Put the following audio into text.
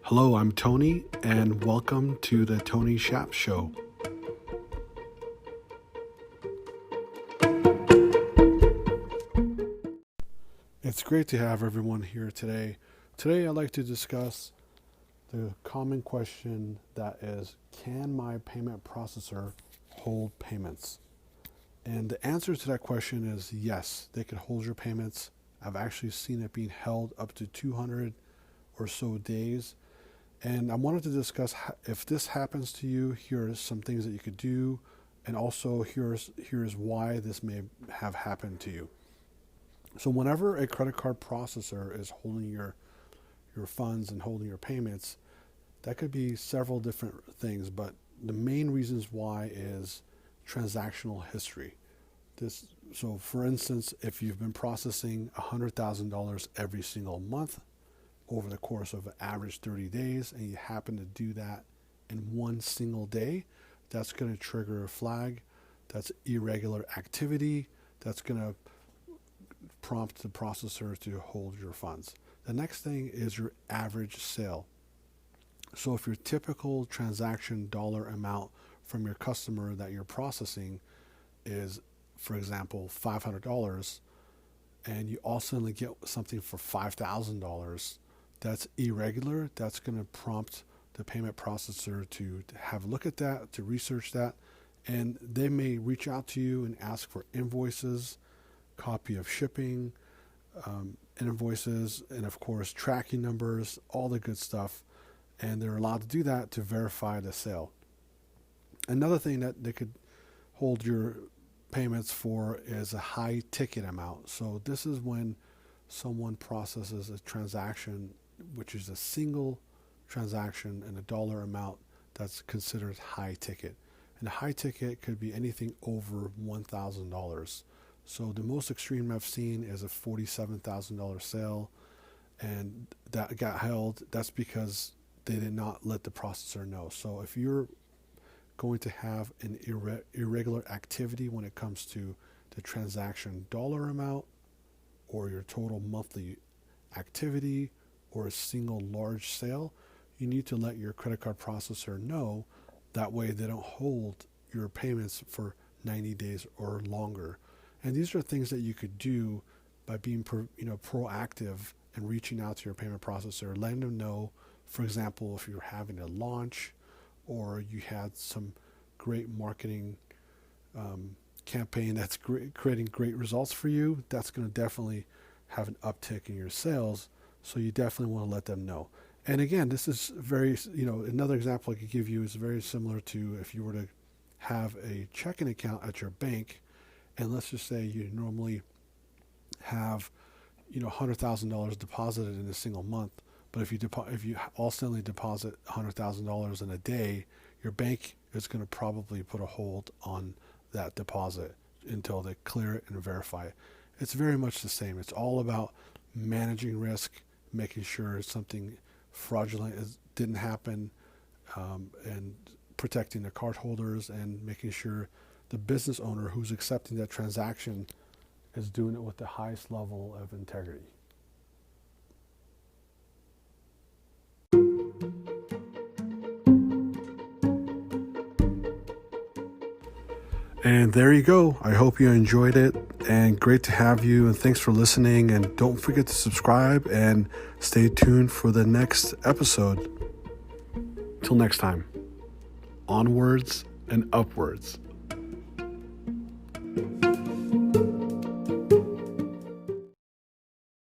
Hello, I'm Tony, and welcome to the Tony Shap Show. It's great to have everyone here today. Today I'd like to discuss the common question that is, can my payment processor hold payments? And the answer to that question is yes, they can hold your payments. I've actually seen it being held up to 200 or so days. And I wanted to discuss if this happens to you, here are some things that you could do. And also here's why this may have happened to you. So whenever a credit card processor is holding your funds and holding your payments, that could be several different things, but the main reasons why is transactional history. So for instance, if you've been processing $100,000 every single month over the course of an average 30 days, and you happen to do that in one single day, that's going to trigger a flag. That's irregular activity. That's going to prompt the processor to hold your funds. The next thing is your average sale. So if your typical transaction dollar amount from your customer that you're processing is, for example, $500, and you also only get something for $5,000, that's irregular. That's going to prompt the payment processor to have a look at that, to research that, and they may reach out to you and ask for invoices, copy of shipping, invoices, and of course tracking numbers, all the good stuff. And they're allowed to do that to verify the sale. Another thing that they could hold your payments for is a high ticket amount. So this is when someone processes a transaction, which is a single transaction and a dollar amount that's considered high ticket. And a high ticket could be anything over $1,000. So the most extreme I've seen is a $47,000 sale, and that got held. That's because they did not let the processor know. So if you're going to have an irregular activity when it comes to the transaction dollar amount, or your total monthly activity, or a single large sale, you need to let your credit card processor know. That way they don't hold your payments for 90 days or longer. And these are things that you could do by being proactive and reaching out to your payment processor, letting them know. For example, if you're having a launch or you had some great marketing campaign that's creating great results for you, that's going to definitely have an uptick in your sales. So you definitely want to let them know. And again, this is another example I could give you is very similar to if you were to have a checking account at your bank, and let's just say you normally have $100,000 deposited in a single month. But if you also deposit $100,000 in a day, your bank is going to probably put a hold on that deposit until they clear it and verify it. It's very much the same. It's all about managing risk, making sure something fraudulent didn't happen, and protecting the cardholders and making sure the business owner who's accepting that transaction is doing it with the highest level of integrity. And there you go. I hope you enjoyed it, and great to have you, and thanks for listening, and don't forget to subscribe and stay tuned for the next episode. Till next time, onwards and upwards.